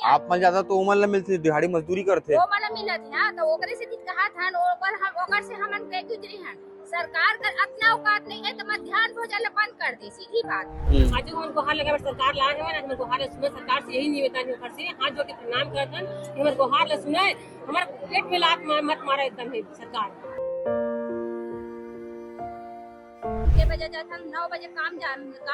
आप मन ज्यादा तो उमर ला मिलते दिहाड़ी मजदूरी करते वो मला मिलत है तो ओकरे से दिक्कत हन ओकर से हमन कह गुजरी हन। सरकार का अपना औकात नहीं है तो मध्याह्न भोजन बंद कर दे, सीधी बात। आज हम गुहार लगा सरकार ला है हमर गुहार सुने, सरकार से यही निवेदन है से हाथ जोड़ के प्रणाम करतन हमर गुहार ला सुने, हमर पेट में लात मत मारा एकदम है सरकार। के बजे जाथन 9 बजे काम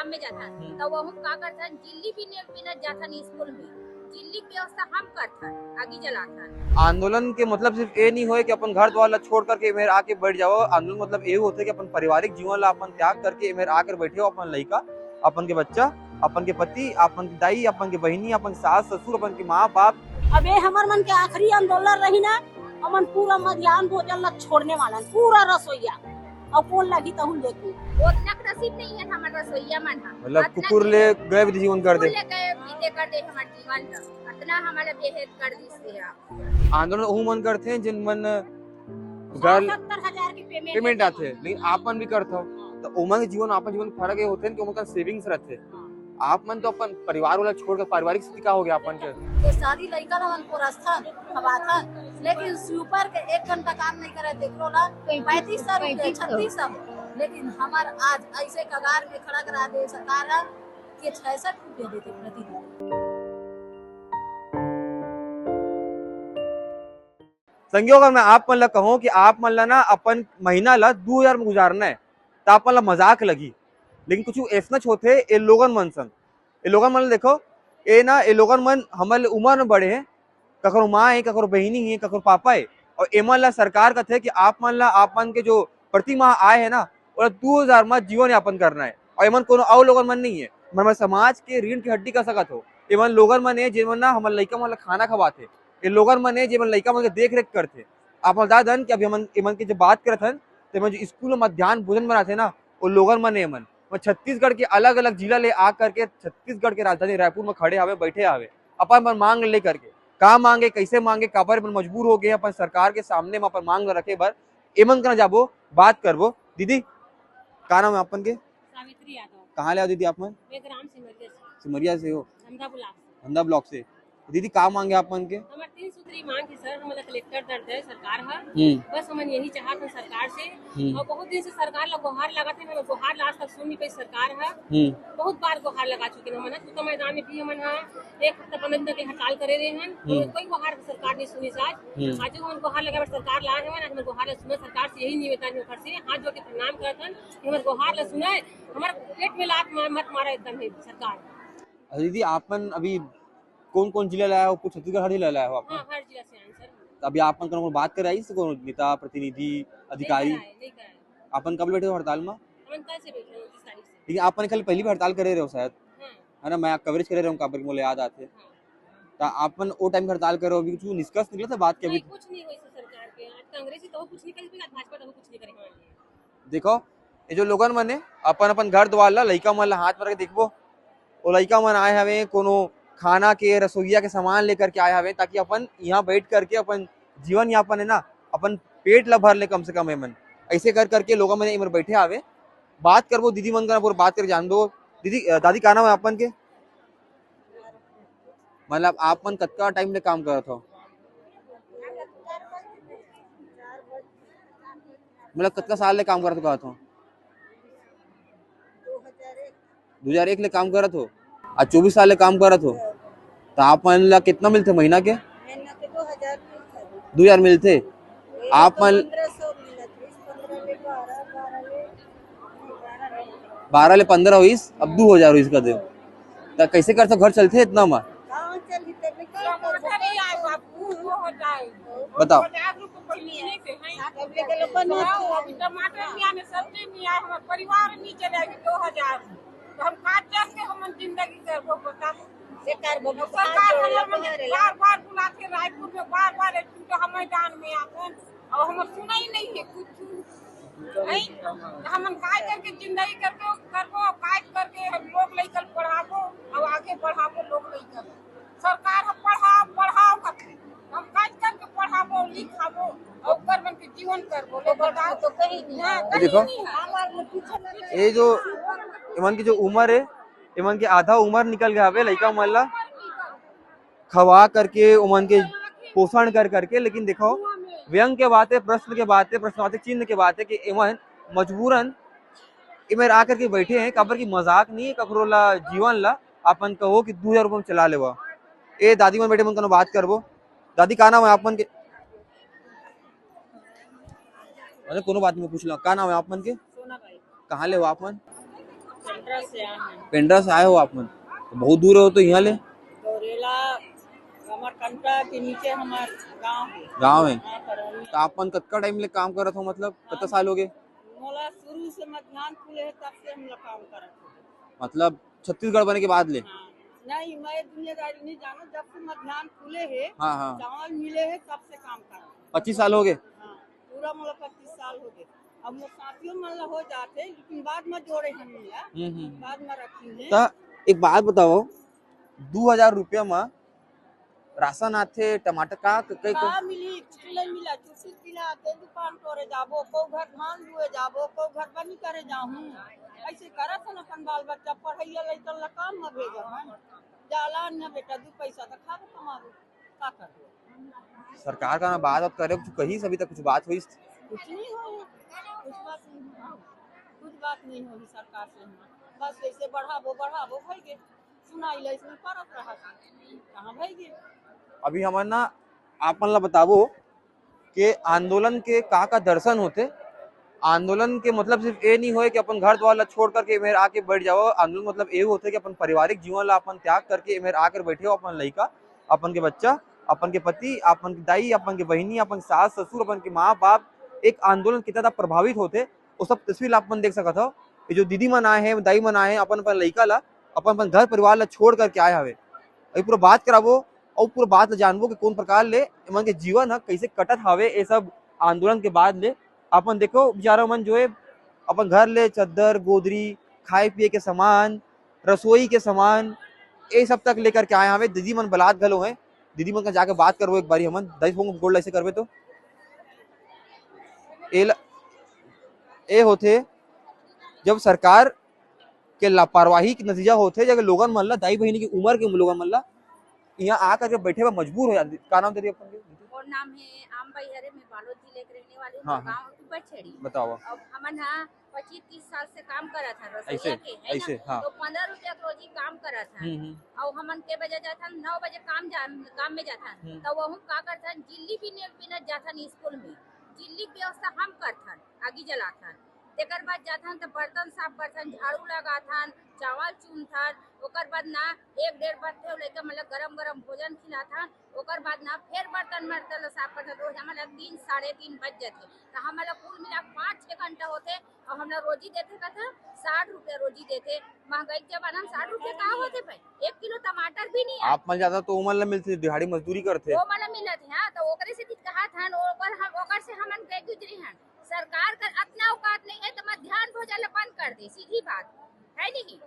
में जाथन तो वो हम का करथन जिल्ली भी बिना जाथन स्कूल में, जिल्ली की व्यवस्था हम करथन आगे चलाथन। आंदोलन के मतलब सिर्फ ये नहीं होए कि अपन घर द्वार ला छोड़ करके मेरे आके बैठ जाओ। आंदोलन मतलब ये होता है कि अपन पारिवारिक जीवन ला अपन त्याग करके मेरे आकर बैठे हो, अपन लड़का, अपन के बच्चा, अपन के पति, अपन की दाई, अपन की बहनी, अपन सास ससुर, अपन की माँ बाप। अब ये हमार मन के आखिरी आंदोलन रही ना, हमन पूरा मध्याह्न भोजन ला छोड़ने वाला पूरा रसोईया और कौन लगी तो हम देखो उतना नसीब नहीं है हमारा रसोईया मन। मतलब कुकुर ले गए भी जीवन कर दे, बीते कर दे हमारे जीवन इतना हमारा बेहद कर दी। आंदोलन वो मन करते हैं जिन मन 70,000 की पेमेंट आते हैं, लेकिन आप मन भी करते हो तो उमर के जीवन आपन जीवन फर्क ये होते हैं कि उमर का सेविंग्स रहते हैं। आप मन तो अपन परिवार वाला छोड़कर पारिवारिक स्थिति का हो गया अपन के ये सारी लड़का मन को रास्ता खवाता, लेकिन सुपर के 1 घंटा काम नहीं करे देख लो ना 3500 रुपये 3600, लेकिन हमार आज ऐसे कगार में खड़ा करा दे सरकार के 66 रुपये देते प्रतिदिन। संगियो अगर मैं आप मन ला कहूँ कि आप मन ला ना अपन महीना ला 2000 में गुजारना है तो आप मन ला मजाक लगी, लेकिन कुछ ऐसा होते ये लोगन मन संग, ये लोगन मन देखो ये ना, ये लोगन मन हमारे उम्र में बड़े हैं, ककरो माँ है, ककरो बहनी है, ककरो पापा है, और एमन ला सरकार का थे कि आप मन के जो प्रति माह आए है ना और 2000 में जीवन यापन करना है, और एमन कोनो और लोगन मन नहीं है। हमारे समाज के रीढ़ की हड्डी का सकत हो एमन लोगन मन है जिनमन ना हमारे लड़का मन ला खाना खवाते, ये लोगन मन है जिनमन लड़का मन के देख रेख करते। आप बता दन कि अभी एमन की जब बात करत हन तो एमन जो स्कूल में मध्याह्न भोजन बनाते ना वो लोगन मन है एमन छत्तीसगढ़ के अलग अलग जिला ले आ करके छत्तीसगढ़ के राजधानी रायपुर में खड़े आवे बैठे आवे अपन मांग ले करके का मांगे कैसे मांगे काबर मन मजबूर हो गए अपन सरकार के सामने में अपन मांग रखे बर एमन कना जाबो बात करबो। दीदी का नाम है अपन के? सावित्री यादव। कहाँ ले आओ दीदी आप मन? ग्राम सिमरिया से हो? धंधा ब्लॉक से। दीदी का मांगे आप मन के? हमारे 3 सूत्री मांग है सर, हमारा कलेक्टर दर्द है सरकार है, बस हम यही चाहते हैं सरकार से, और बहुत दिन से सरकार ला गुहार लगाते हैं, गुहार आज तक सुन नहीं पाई सरकार है, बहुत बार गुहार लगा चुके हैं हमन, तो मैदान में भी हमन एक हफ्ता 15 दिन के हड़ताल करे रहे हैं, कोई गुहार सरकार नहीं सुनी। आज हम गुहार लगा सरकार ला है, हमर गुहार ला सुने, सरकार से यही निवेदन है से हाथ जोड़ के प्रणाम करतन हमर गुहार ला सुने, हमारे पेट में लात मत मारा एकदम है सरकार। दीदी आपन अभी कौन कौन जिला लाया हो? कुछ छत्तीसगढ़ हर जिला लाया हो आप? हाँ, हर जिला से आए सर। अभी आपन कौन बात कर आई से कौन नेता प्रतिनिधि अधिकारी आपन कब बैठे हो हड़ताल में? हमन कल से बैठे हैं 30 तारीख से। लेकिन आपन कल पहली भी हड़ताल करे रहे हो शायद, है ना? मैं कवरेज करे रहा हूँ काबर मोले याद आते तो आपन वो टाइम हड़ताल करो, अभी कुछ निष्कर्ष निकला था बात के? अभी कुछ नहीं हुई सरकार के, आज कांग्रेस तो कुछ नहीं करी, आज भाजपा तो कुछ नहीं करे हमारे। देखो ये जो लोगन मन है अपन अपन घर द्वार ला लइका मन ला हाथ मार के देखबो, वो लइका मन आए हवे कोनो खाना के रसोईया के सामान लेकर के आए हवे ताकि अपन यहाँ बैठ करके अपन जीवन यापन है ना अपन पेट ला भर ले कम से कम। एमन ऐसे कर करके लोग मन इमर बैठे आवे बात करबो। दीदी मन का पूरा बात कर जान दो। दीदी दादी का नाम है अपन के? मतलब आप मन कतका टाइम ले काम करत हो? मतलब कतका साल ले काम करत हो? 2001 ले काम करत हो, आज 24 साल ले काम करत हो, तो आप मन ला कितना मिलते महीना के? 2000 मिलते। आप मन 12 ले 15 हुईस, अब 2000 हुईस कर दे तो कैसे कर घर चलते इतना में? बताओ। परिवार नहीं चलेगी 2000 हम हम जिंदगी करबो बता सरकार बार बुलाते रायपुर में बार हम मैदान में आते और हम सुना ही नहीं है कुछ नहीं, हम काय करके जिंदगी करके करबो काय करके लोग लेकर पढ़ाबो और आगे बढ़ाबो लोग लेकर सरकार हम पढ़ाओ हम काय करके पढ़ाबो लिखाबो और करबन के जीवन करबो लोग बताओ तो कहीं नहीं। देखो ये जो इमन की जो उम्र है इमन की आधा उम्र निकल गया हवे लइका मन ला खवा करके उमन के पोषण कर करके, लेकिन देखो व्यंग के बात है, प्रश्न के बात है, प्रश्नवाचक चिन्ह के बात है कि एमन मजबूरन इमें आकर के बैठे हैं। कबर की मजाक नहीं है, ककरो ला जीवन ला अपन कहो कि 2000 रुपये में चला लेवा। ए दादी मन बैठे मन कनो बात करबो। दादी का नाम है आप मन के? अरे कोनो बात नहीं, पूछ लो का नाम है आप मन के? सोना भाई कहाँ ले हो आप मन? पेंड्रा से आए हैं। पेंड्रा से आए हो आप मन? तो बहुत दूर हो तो यहाँ ले गौरेला हमार कंटा के नीचे हमार गांव है। गाँव है। हाँ, करौली। तो आप मन कतका टाइम ले काम करत हो, मतलब कितना साल हो गए? मोला शुरू से मध्याह्न खुले है तब से हम लोग काम करत हैं। मतलब छत्तीसगढ़ बने के बाद ले? हाँ। नहीं, मैं दुनियादारी नहीं जानू, जब से मध्याह्न खुले है, हाँ हाँ, चावल मिले है तब से काम कर रहे हैं। 25 साल हो गए? हाँ, पूरा मोला 25 साल हो गए। अब मोर साथियों मन ला हो जाते, लेकिन बाद में जोड़े हम मिला, बाद में रखी है। तो एक बात बताओ, 2000 रुपया में राशन आथे, टमाटर का कई का मिली किले मिला, चुसी किला के दुकान तोरे जाबो, को घर धान दुए जाबो, को घर बनी करे जाहूं। ऐसे करत हन अपन बाल बच्चा पढ़ैया लइकन ला काम में भेजहन। जाला न बेटा 2 पैसा तो खाबो कमाबो, का करबो? सरकार का ना बात करे कहीं सभी तक कुछ बात हुई? कुछ नहीं हो, कुछ बात नहीं हो, कुछ बात नहीं होगी सरकार से। बस ऐसे बढ़ाबो भई गे, सुनाई ला इसमें परत रहा कहाँ भई गे। अभी हमारे ना आप मन ला बताबो कि आंदोलन के का दर्शन होते। आंदोलन के मतलब सिर्फ ये नहीं होए कि अपन घर द्वार ला छोड़ करके मेरे आके बैठ जाओ। आंदोलन मतलब ये होते कि अपन पारिवारिक जीवन ला अपन त्याग करके मेरे आकर बैठे हो, अपन लड़का, अपन के बच्चा, अपन के पति, अपन की दाई, अपन के बहनी, अपन सास ससुर, अपन के माँ बाप एक आंदोलन कितना प्रभावित होते, वो सब तस्वीर अपन देख सकत हो। ये जो दीदी मन आए हैं, दाई मन आए हैं, अपन अपन लड़का ला, अपन घर परिवार ला छोड़ करके आए हवे। अभी पूरा बात कराबो और पूरा बात जानबो कि कौन प्रकार ले मन के जीवन है कैसे कटत हवे ये सब आंदोलन के बाद ले। अपन देखो बेचारा मन जो है अपन घर ले चद्दर गोदरी, खाए पिए के सामान, रसोई के सामान, ये सब तक लेकर के आए हवे। दीदी मन बलात् घलो है, दीदी मन का जाके बात करबो एक बारी। हमन दही फोंग गोल्ड ऐसे करबे तो ए होते जब सरकार के लापरवाही के नतीजा होते, जब लोगन मन ला, दाई बहिनी की उम्र के लोगन मन ला यहाँ आकर के बैठे हुए मजबूर हो जाते। का नाम दे अपन के? और नाम है आम भाई हरे, मैं बालोद जिले के रहने वाली हूँ। हाँ, गाँव बछड़ी। बताओ। अब हमन 25-30 साल से काम करा था ऐसे रसोईया के, है ऐसे ना? हाँ। तो 15 रुपया रोजी काम करा था। और हमन के बजे जाता 9 बजे काम में जाता, तो वो हम का करथन, जिल्ली बिना जाथन स्कूल में। जिल्ली की व्यवस्था हम करथन, आगी जलाथन। तेकर बाद जाथन तो बर्तन साफ करथन, झाड़ू लगाथन, चावल चुनथन। ओकर बाद ना 1-1.5 बार थे लेके मतलब गरम भोजन खिलाथन। ओकर बाद ना फिर बर्तन साफ करथन। रोज हमारा 3-3:30 बज जाते। तो हमारा कुल मिला 5-6 घंटा होते। और हमरा रोजी देते कथा 60 रुपया रोजी देते। महंगाई के जमाना में 60 रुपया का होते भाई? 1 किलो टमाटर भी नहीं आप मन ज्यादा तो उमन ला मिलती, दिहाड़ी मजदूरी करते। वो मला मिलत है। तो ओकरे से कहा था, ओकर से हमन गए गुजरी हैं। सरकार का अपना औकात नहीं है तो मध्याह्न भोजन बंद कर दे, सीधी बात है नहीं।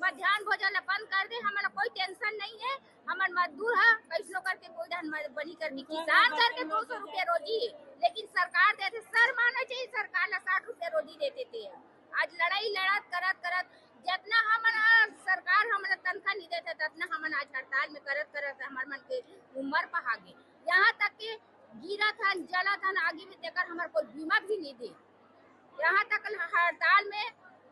मध्याह्न भोजन बंद कर दे, हमारा कोई टेंशन नहीं है। हमार मजदूर है, कैसनो करके कोई धन बनी करके किसान करके 200 रुपया रोजी, लेकिन सरकार देते। सर माना चाहिए सरकार ला 60 रुपया रोजी देते थे। आज लड़ाई लड़त करत जितना हमारा सरकार हमारा तनख्वाह नहीं देते, उतना हमन आज हड़ताल में करत हमार मन के उम्र पहागे। यहाँ तक के गिरा था, जला था, आगे में देकर हमारे कोई बीमा भी नहीं दे। यहाँ तक हड़ताल में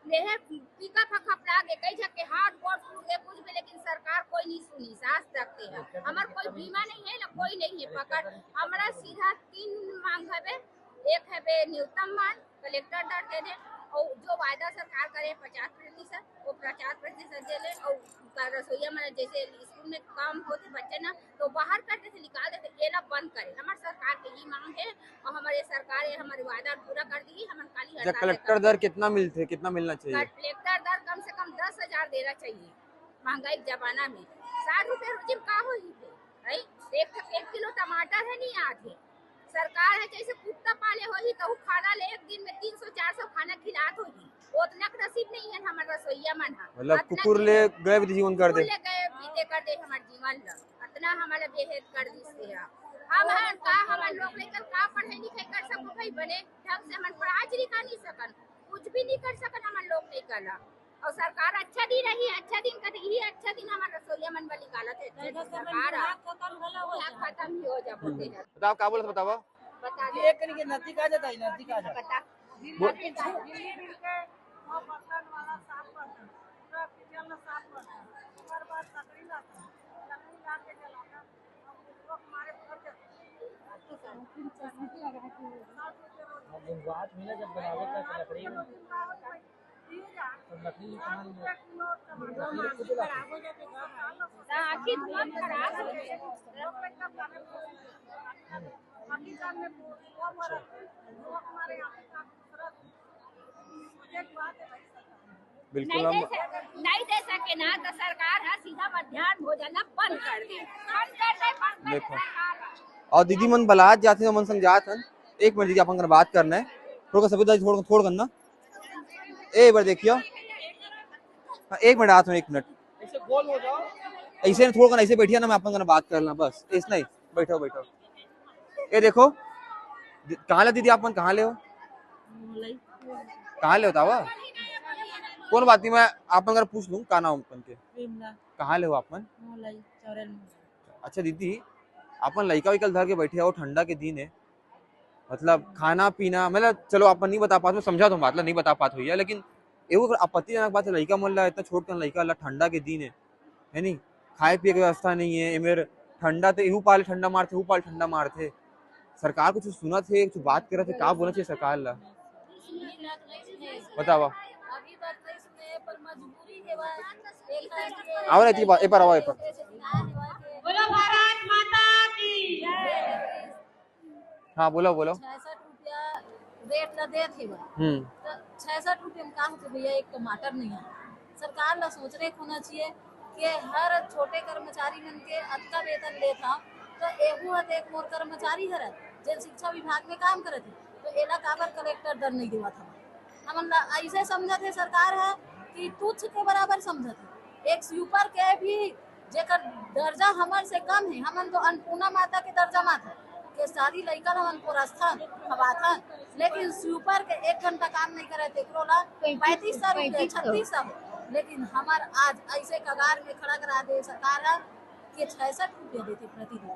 रहे पीका फकड़ा के कई जगह हाथ गोड़ टूट गए कुछ भी, लेकिन सरकार कोई नहीं सुनी, सांस रखते हैं। हमारा कोई बीमा नहीं है ना, कोई नहीं है पकड़। हमारा सीधा 3 मांग है। एक है बे न्यूनतम मांग, कलेक्टर दर दे दे, और जो वायदा सरकार करे 50% वो 50% दे ले। और रसोईया में जैसे स्कूल में काम होते बच्चे ना, तो बाहर करते थे, निकाल देते, ये ना बंद करे। हमारे सरकार की ही मांग है और हमारे सरकार है हमारे वायदा पूरा कर दी। हमारे खाली हड़ताल। कलेक्टर दर कितना मिलना चाहिए? कलेक्टर दर कम से कम 10,000 देना चाहिए। महंगाई के जमाना में 60 रुपया रोजी का हो ही 1 किलो टमाटर है नहीं आते। सरकार है जैसे कुत्ता पाले हो ही तो खाना ले, एक दिन में 300-400 खाना खिलात होगी। उतना नसीब नहीं है हमारे रसोईया मन। मतलब कुकुर ले गए जीवन कर दे, बीते कर दे हमारे जीवन इतना हमारा बेहद कर दी। हमारे लोग लेकर का पढ़ाई लिखाई कर सको भाई, बने ढंग से हम पढ़ा लिखा नहीं सकन, कुछ भी नहीं कर सकन हमारे लोग नहीं करला। और सरकार अच्छा दिन रही, अच्छा दिन का यही अच्छा दिन हमारा रसोईया मन वाली गालत है सरकार खत्म ही हो जा बोलते हैं। बताओ क्या बोला था, बताओ। बता दे एक करके नदी का जाता है, नदी का जाता बता बात मिला जब बनावे का तो लकड़ी में तो लकड़ी कहाँ आखिर धुआं खराब हो गया। बिल्कुल हम नहीं दे सके ना तो सरकार है सीधा मध्याह्न भोजन बंद कर दे, बंद कर दे, बंद कर दे देखो। सरकार। और दीदी मन बलात जाते हैं, मन संग जात हन। एक मिनट दीदी, अपन बात करना है थोड़ा सभी थोड़ करना। एक बार देखियो, हाँ, एक मिनट आते हैं, एक मिनट ऐसे गोल हो जाओ। ऐसे थोड़ा करना, ऐसे बैठिए ना, मैं अपन बात करना बस इतना ही। बैठो बैठो। ये देखो कहाँ ले दीदी, अपन कहाँ ले हो, कहाँ ले होता हुआ कौन बात नहीं, मैं आपन अगर पूछ लूँ का नाम अपन के, कहाँ ले हो आपन। अच्छा दीदी, अपन लड़का विकल धर के बैठे हो, ठंडा के दिन है, मतलब खाना पीना, मतलब चलो अपन नहीं बता पाते, समझा तुम मतलब नहीं बता पाते भैया, लेकिन एवं आपत्तिजनक बात है, लड़का मन ला इतना छोट कर लड़का ला, ठंडा के दिन है नहीं, खाए पिए की व्यवस्था नहीं है, मेरे ठंडा तो एहू पाले ठंडा मारते, हू पाले ठंडा मारते। सरकार कुछ सुना थे, कुछ बात कर रहे थे, क्या बोलना चाहिए सरकार ला, बताओ। अभी तक तो इसमें पर मजबूरी है बा। आओ ना एक बार आओ, एक बार बोलो भारत माता की जय। हाँ बोलो बोलो। 66 रुपया रेट ला देत है बा। तो 66 रुपये में का होते भैया, एक टमाटर नहीं है। सरकार ला सोच रहे होना चाहिए कि हर छोटे कर्मचारी मन के अतका वेतन लेता, तो एहू एक मोर कर्मचारी हरत जेल शिक्षा विभाग में काम करत है, तो एला काबर कलेक्टर दर नहीं देवत है। हमन ला ऐसे समझत है सरकार है कि तुच्छ के बराबर समझत है। एक स्वीपर के भी जेकर दर्जा हमर से कम है, हमन तो अन्नपूर्णा माता के दर्जा माता के सारी लड़का हमन पुरस्थान खवाथन, लेकिन स्वीपर के 1 घंटा काम नहीं करे तेकरो ला 3500 रुपया 3600। लेकिन हमार आज ऐसे कगार में खड़ा करा दे सरकार है कि 66 रुपया देते प्रतिदिन।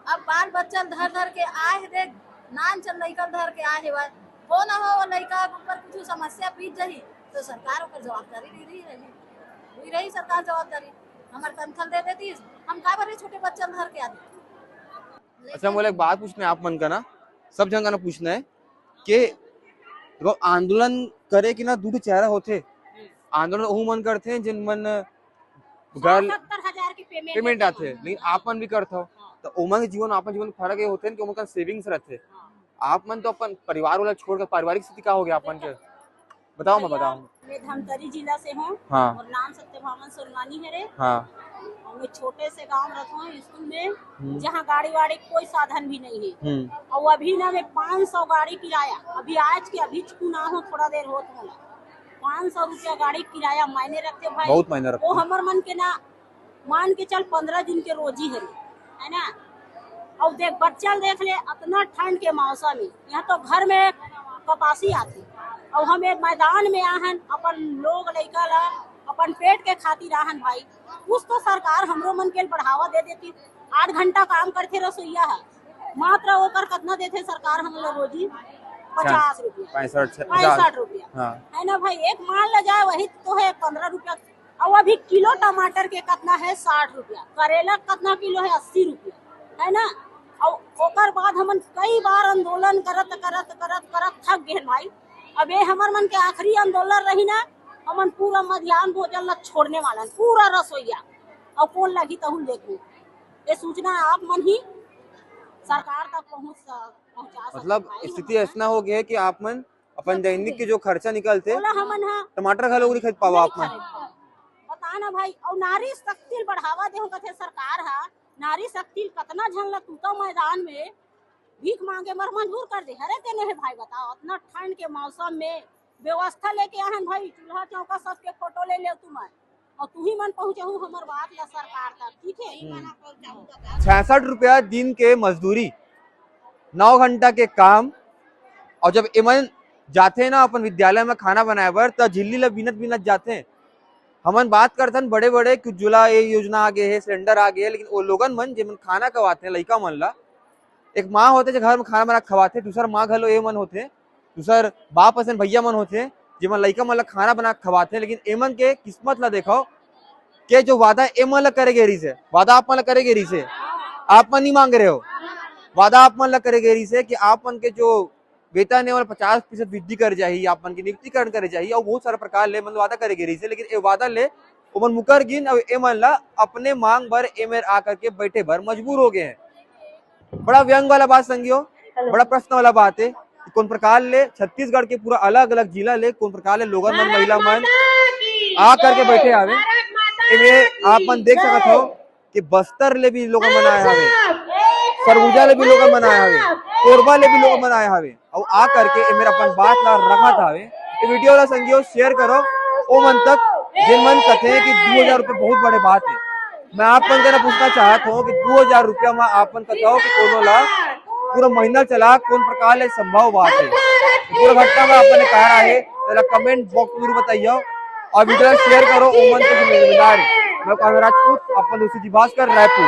अब बाल बच्चा धर धर के आए देख, नान चल लड़का धर के आए है, हो ना हो लड़का ऊपर कुछ समस्या बीत जाही तो सरकार ऊपर जवाबदारी ले रही सरकार जवाबदारी हमारे तनखल दे देती, हम का बड़े छोटे बच्चे धर के आते। अच्छा मुझे एक बात पूछना है आप मन का ना, सब जन का ना पूछना है कि देखो आंदोलन करे कि ना दूध चेहरा होते, आंदोलन वो मन करते हैं जिन मन गर्ल 70,000 की पेमेंट आते, लेकिन आप मन भी करते हो तो उमन के जीवन आपन जीवन फर्क ये होते हैं कि उमन का सेविंग्स रहते। आप मन तो अपन परिवार वाला छोड़कर पारिवारिक स्थिति क्या हो गया अपन के, बताओ मैं बताऊं। मैं धमतरी जिला से हूँ। हाँ। और नाम सत्यभावन सोलवानी है रे। हाँ। और मैं छोटे से गांव रहता हूँ स्कूल में, जहाँ गाड़ी वाड़ी कोई साधन भी नहीं है। और अभी ना मैं 500 गाड़ी किराया, अभी आज के अभी चुना हूँ, थोड़ा देर हो तो 500 रुपया गाड़ी किराया मायने रखते भाई, बहुत मायने रखते। वो हमार मन के ना मान के चल 15 दिन के रोजी है ना। और देख बच्चा देख ले, इतना ठंड के मौसम में यहाँ तो घर में कपासी आती, और हम एक मैदान में आहन अपन लोग लड़का ला अपन पेट के खातिर आहन भाई। कुछ तो सरकार हमरो मन के बढ़ावा दे देती। 8 घंटा काम करते रसोईया है, मात्र ओकर कितना देते सरकार हम लोग रोजी 50 रुपया 65 रुपया है ना भाई। एक मान ल जाए वही तो है 15 रुपया। और अभी किलो टमाटर के कितना है 60 रुपया, करेला कितना किलो है 80 रुपया है ना। और ओकर बाद हमन कई बार आंदोलन करत करत करत करत थक गए भाई। अब ये हमार मन के आखिरी आंदोलन रही ना, हमन पूरा मध्याह्न भोजन ला छोड़ने वाला पूरा रसोईया, और कौन लगी तहुल देखू। ये सूचना आप मन ही सरकार तक पहुंचा मतलब स्थिति ऐसा हो गया है कि आप मन अपन दैनिक के जो खर्चा निकलते हमन टमाटर खा लोग नहीं खरीद पावा आप मन, बता ना भाई। और नारी शक्ति बढ़ावा दे कथे सरकार है, नारी शक्ति कितना झन ला तू तो मैदान में भीख मांगे मर मजबूर कर दे हरे तेने है भाई। बताओ इतना ठंड के मौसम में व्यवस्था लेके आहन भाई, चूल्हा चौका सबके फोटो ले ले तुम, और तू ही मन पहुंचाऊ हमर बात ला सरकार तक, ठीक है। 66 रुपया दिन के मजदूरी, 9 घंटा के काम, और जब इमन जाते हैं ना अपन विद्यालय में खाना बनाए बर तो झिल्ली ला बिनत बिनत जाते हैं। हमन बात करते हैं बड़े बड़े कि उज्ज्वला ये योजना आ गए है, सिलेंडर आ गए है, लेकिन वो लोगन मन जेमन खाना खवाते हैं लइका मन ला, एक माँ होते जो घर में खाना बना खवाते, दूसर माँ घलो ए मन होते, दूसर बाप असन भैया मन होते जेमन लइका मन ला खाना बना खवाते। लेकिन एमन के किस्मत ला देखो के जो वादा एमन ला करे गेरी से, वादा आप मन ला करे गेरी से, आप मन नहीं मांग रहे हो, वादा आप मन ला करे गेरी से कि आप मन के जो वेतन है 50% वृद्धि कर जाही, आप मन की नियुक्तिकरण करे जाही और बहुत सारा प्रकार ले मतलब वादा करे गेरी से। लेकिन ए वादा ले ओमन मुकर गिन और ए मन ला अपने मांग भर एमेर आ करके बैठे भर मजबूर हो गए हैं। बड़ा व्यंग वाला बात संगियो, बड़ा प्रश्न वाला बात है कि कौन प्रकार ले छत्तीसगढ़ के पूरा अलग अलग जिला ले कौन प्रकार ले लोगन मन महिला मन आ करके बैठे आवे। इन्हें आप मन देख सकत हो कि बस्तर ले भी लोगन मनाए हवे, सरगुजा ले भी लोगन मनाए हवे, कोरबा ले भी लोगन मनाए हवे और आ करके मेरा अपन बात ला रखा था। ये वीडियो ला संगियो शेयर करो ओ मन तक जिन मन कथे कि 2000 रुपये बहुत बड़े बात है। मैं आप मन से पूछना चाहता हूँ कि 2000 रुपया में आप मन कहो कि कोनो ला पूरा महीना चला कौन प्रकार ले संभव बात है। पूरा घटना में अपन कहा है तो कमेंट बॉक्स में बताइए और वीडियो शेयर करो ओ मन तक जिम्मेदार। मैं राजपूत अपन दूसरी भास्कर रायपुर।